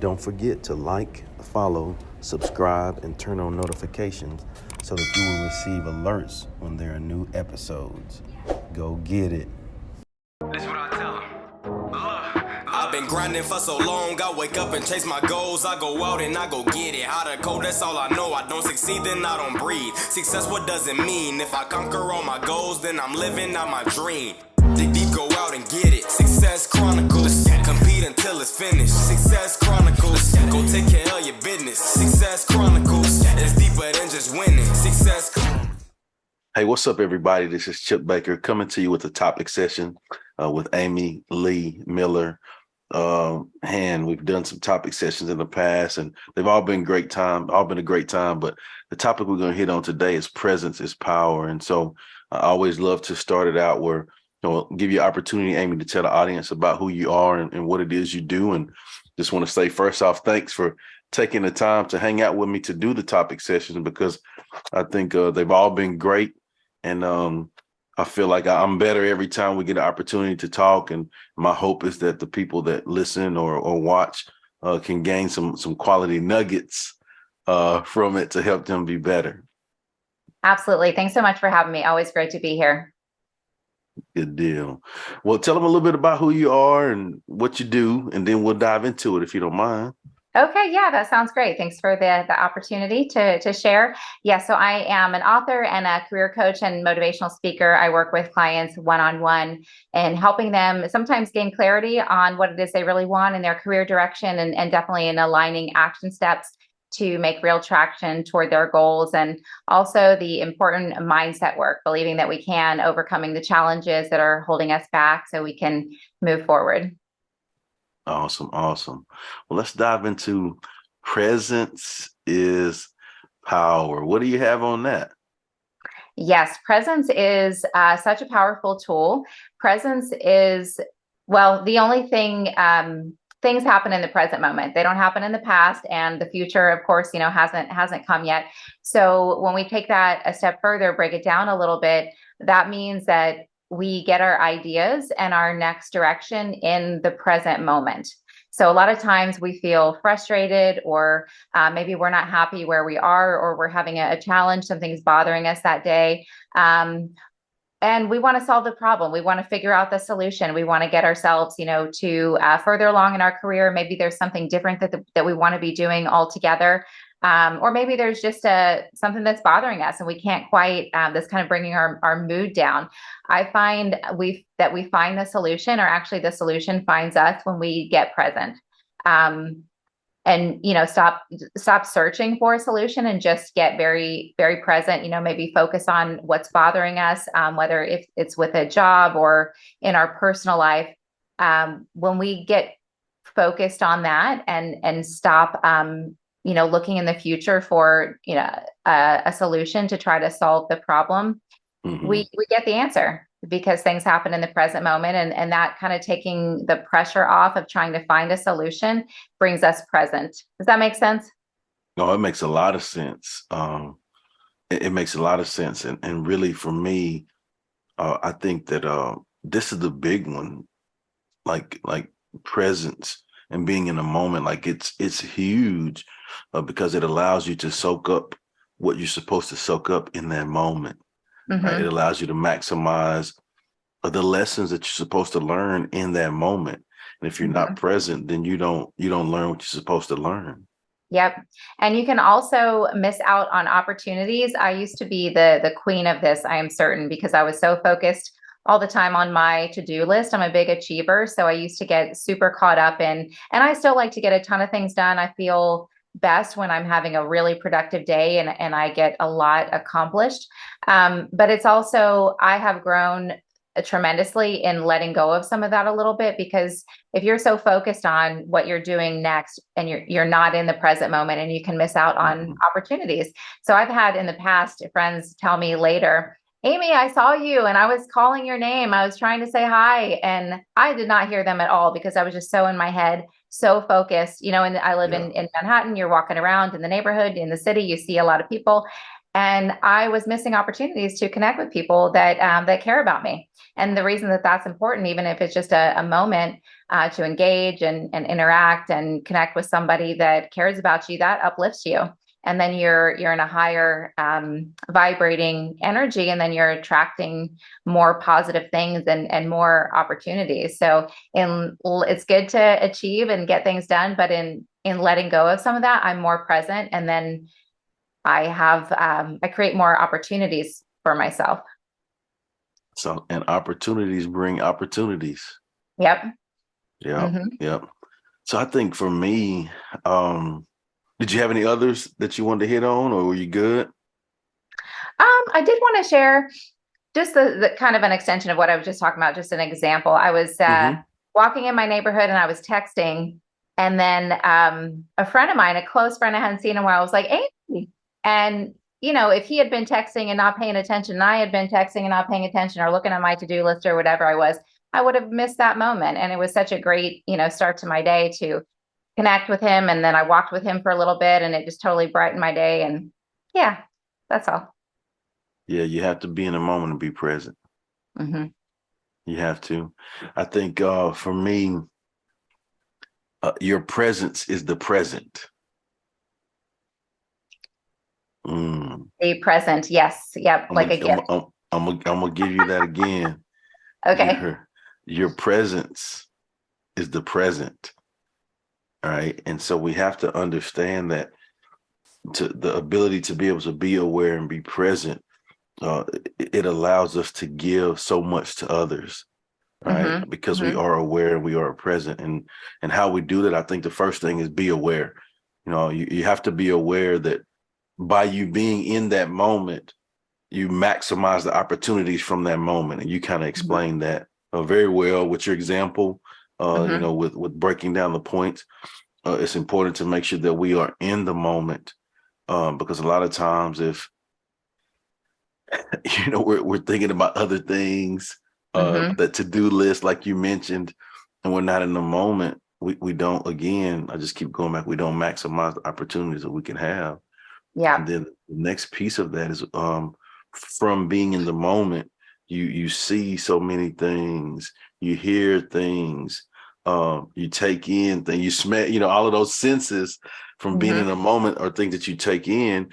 Don't forget to like, follow, subscribe, and turn on notifications so that you will receive alerts when there are new episodes. Go get it. This what I tell 'em. Look, I've been grinding for so long, I wake up and chase my goals. I go out and I go get it. Hot or cold, that's all I know. I don't succeed, then I don't breathe. Success, what does it mean? If I conquer all my goals, then I'm living out my dream. Dig deep, go out and get it. Success Chronicles. Compete until it's finished. Success Chronicles. Go take care of your business. Success Chronicles. It's deeper than just winning. Success Chronicles. Hey, what's up, everybody? This is Chip Baker coming to you with a topic session with Amy Lee Miller. And we've done some topic sessions in the past, and they've all been a great time. But the topic we're going to hit on today is presence is power. And so I always love to start it out where give you opportunity, Amy, to tell the audience about who you are and what it is you do. And just want to say, first off, thanks for taking the time to hang out with me to do the topic sessions, because I think they've all been great. And I feel like I'm better every time we get an opportunity to talk. And my hope is that the people that listen or watch can gain some quality nuggets from it to help them be better. Absolutely. Thanks so much for having me. Always great to be here. Good deal. Well, tell them a little bit about who you are and what you do, and then we'll dive into it if you don't mind. Okay, yeah, that sounds great. Thanks for the opportunity to share. Yeah, so I am an author and a career coach and motivational speaker. I work with clients one-on-one and helping them sometimes gain clarity on what it is they really want in their career direction, and definitely in aligning action steps to make real traction toward their goals, and also the important mindset work, believing that we can, overcoming the challenges that are holding us back so we can move forward. Awesome. Well, let's dive into presence is power. What do you have on that? Yes, presence is such a powerful tool. Presence is, well, the only thing, things happen in the present moment. They don't happen in the past, and the future, of course, hasn't come yet. So when we take that a step further, break it down a little bit, that means that we get our ideas and our next direction in the present moment. So a lot of times we feel frustrated, or maybe we're not happy where we are, or we're having a challenge, something's bothering us that day. And we want to solve the problem. We want to figure out the solution. We want to get ourselves, to further along in our career. Maybe there's something different that we want to be doing altogether. Or maybe there's just something that's bothering us and we can't quite, that's kind of bringing our mood down. I find that we find the solution, or actually the solution finds us when we get present. And stop searching for a solution and just get very, very present. Maybe focus on what's bothering us, whether if it's with a job or in our personal life. When we get focused on that and stop looking in the future for a solution to try to solve the problem, we get the answer, because things happen in the present moment, and that kind of taking the pressure off of trying to find a solution brings us present. Does that make sense? No, it makes a lot of sense. It makes a lot of sense, and really for me, I think that this is the big one, like presence and being in a moment. Like it's huge because it allows you to soak up what you're supposed to soak up in that moment. Right? It allows you to maximize the lessons that you're supposed to learn in that moment. And if you're not present, then you don't learn what you're supposed to learn. Yep. And you can also miss out on opportunities. I used to be the queen of this, I am certain, because I was so focused all the time on my to-do list. I'm a big achiever. So I used to get super caught up and I still like to get a ton of things done. I feel best when I'm having a really productive day and I get a lot accomplished. But it's also, I have grown tremendously in letting go of some of that a little bit, because if you're so focused on what you're doing next and you're not in the present moment, and you can miss out on opportunities. So I've had in the past friends tell me later, Amy, I saw you and I was calling your name. I was trying to say hi, and I did not hear them at all because I was just so in my head, so focused, and I live in Manhattan. You're walking around in the neighborhood, in the city, you see a lot of people. And I was missing opportunities to connect with people that care about me. And the reason that that's important, even if it's just a moment to engage and interact and connect with somebody that cares about you, that uplifts you. And then you're in a higher vibrating energy, and then you're attracting more positive things and more opportunities. So it's good to achieve and get things done, but in letting go of some of that, I'm more present, and then I create more opportunities for myself. So, and opportunities bring opportunities. Yep. Yep. Mm-hmm. Yep. So I think for me, did you have any others that you wanted to hit on, or were you good? I did want to share just the kind of an extension of what I was just talking about, just an example. I was Mm-hmm. walking in my neighborhood and I was texting, and then a friend of mine, a close friend I hadn't seen in a while, was like, "Hey," and if he had been texting and not paying attention, and I had been texting and not paying attention, or looking at my to-do list or whatever I would have missed that moment. And it was such a great, start to my day to connect with him. And then I walked with him for a little bit, and it just totally brightened my day. And yeah, that's all. Yeah, you have to be in the moment and be present. Mm-hmm. You have to. I think for me, your presence is the present. Mm. Be present. Yes. Yep. I'm Like gonna, a gift. I'm gonna give you that again. Okay. Your presence is the present. All right. And so we have to understand that to the ability to be able to be aware and be present, it allows us to give so much to others, right? Mm-hmm. Because we Mm-hmm. are aware and we are present. And how we do that, I think the first thing is be aware. You have to be aware that by you being in that moment, you maximize the opportunities from that moment. And you kind of explained that very well with your example, Mm-hmm. with breaking down the points. It's important to make sure that we are in the moment, because a lot of times if we're thinking about other things, Mm-hmm. that to-do list like you mentioned, and we're not in the moment, we don't, again, I just keep going back, we don't maximize the opportunities that we can have. And Yeah. then the next piece of that is, from being in the moment, you see so many things, you hear things, you take in things, you smell, all of those senses from being in Mm-hmm. a moment are things that you take in,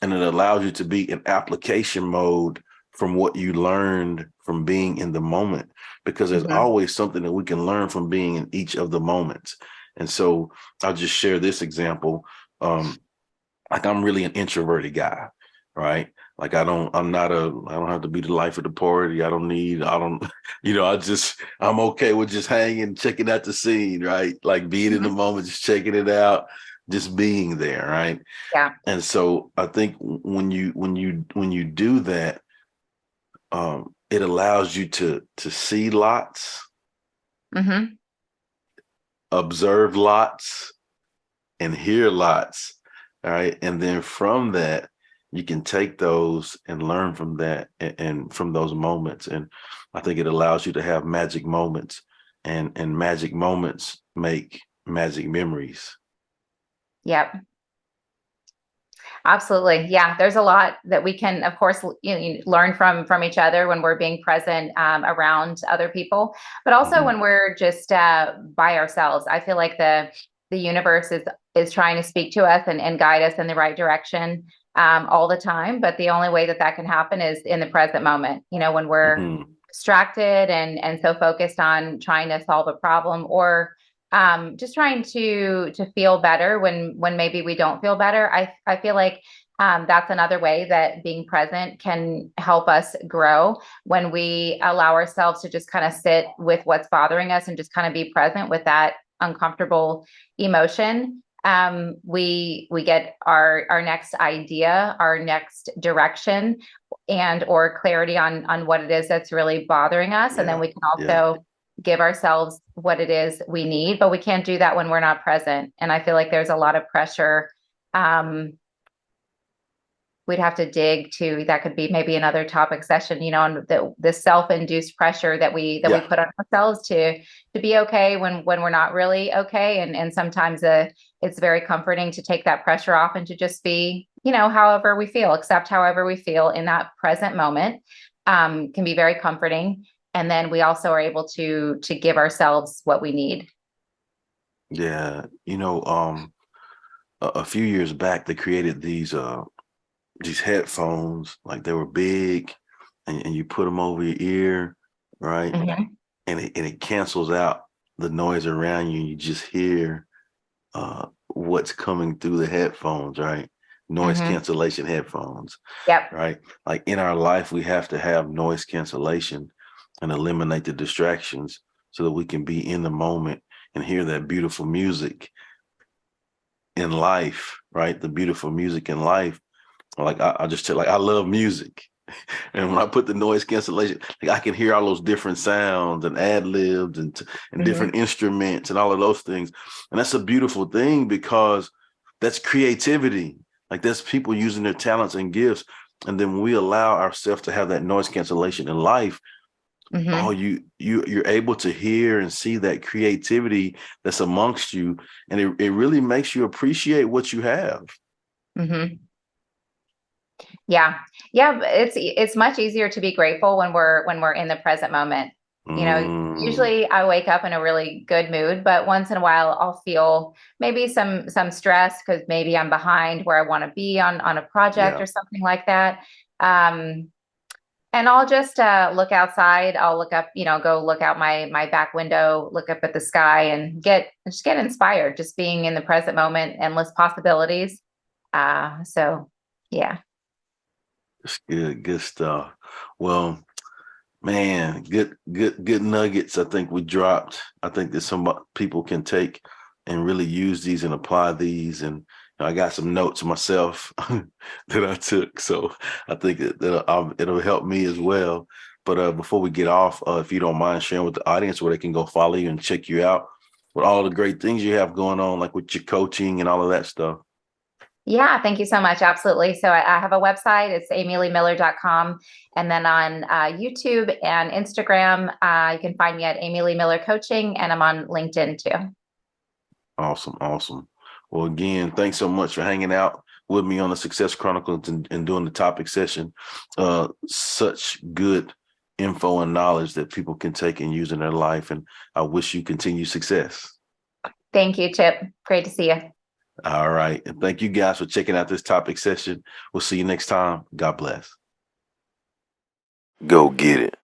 and it allows you to be in application mode from what you learned from being in the moment, because there's Mm-hmm. always something that we can learn from being in each of the moments. And so I'll just share this example. Like, I'm really an introverted guy, right? Like, I don't have to be the life of the party. I'm okay with just hanging, checking out the scene, right? Like being in the Mm-hmm. moment, just checking it out, just being there, right? Yeah. And so I think when you do that, it allows you to see lots, Mm-hmm. observe lots, and hear lots. All right. And then from that, you can take those and learn from that, and from those moments. And I think it allows you to have magic moments, and magic moments make magic memories. Yep. Absolutely. Yeah. There's a lot that we can, of course, learn from each other when we're being present around other people, but also Mhm. when we're just by ourselves. I feel like the universe is trying to speak to us and guide us in the right direction all the time. But the only way that that can happen is in the present moment. When we're Mhm. distracted and so focused on trying to solve a problem, or just trying to feel better when maybe we don't feel better. I feel like that's another way that being present can help us grow, when we allow ourselves to just kind of sit with what's bothering us and just kind of be present with that uncomfortable emotion. We get our next idea, our next direction, and or clarity on what it is that's really bothering us, and then Yeah. we can Yeah. also give ourselves what it is we need. But we can't do that when we're not present. And I feel like there's a lot of pressure. We'd have to dig to, that could be maybe another topic session, on the self-induced pressure that we Yeah. put on ourselves to be okay when we're not really okay. And sometimes it's very comforting to take that pressure off and to just be, however we feel, accept however we feel in that present moment, can be very comforting. And then we also are able to give ourselves what we need. Yeah. A few years back, they created these headphones, like they were big, and you put them over your ear, right? Mhm. And it cancels out the noise around you, and you just hear what's coming through the headphones, right? Noise Mhm. cancellation headphones, Yep. right? Like in our life, we have to have noise cancellation and eliminate the distractions so that we can be in the moment and hear that beautiful music in life, right? The beautiful music in life. Like I just tell, like I love music, and when I put the noise cancellation, like I can hear all those different sounds and ad libs and different Mhm. instruments and all of those things, and that's a beautiful thing because that's creativity. Like that's people using their talents and gifts, and then when we allow ourselves to have that noise cancellation in life, oh, Mhm. you're able to hear and see that creativity that's amongst you, and it really makes you appreciate what you have. Mhm. Yeah. Yeah, it's much easier to be grateful when we're in the present moment. Mm, Usually I wake up in a really good mood, but once in a while I'll feel maybe some stress because maybe I'm behind where I want to be on a project yeah. or something like that. Um, and I'll just look outside. I'll look up, go look out my back window, look up at the sky, and get inspired. Just being in the present moment, endless possibilities. So yeah. It's good stuff. Well, man, good nuggets. I think we dropped. I think that some people can take and really use these and apply these. And I got some notes myself that I took, so I think that it'll help me as well. But before we get off, if you don't mind sharing with the audience where they can go follow you and check you out with all the great things you have going on, like with your coaching and all of that stuff. Yeah, thank you so much. Absolutely. So I have a website. It's amyleemiller.com. And then on YouTube and Instagram, you can find me at Amy Lee Miller Coaching, and I'm on LinkedIn too. Awesome, awesome. Well, again, thanks so much for hanging out with me on the Success Chronicles and doing the topic session. Such good info and knowledge that people can take and use in their life. And I wish you continued success. Thank you, Chip. Great to see you. All right. And thank you guys for checking out this topic session. We'll see you next time. God bless. Go get it.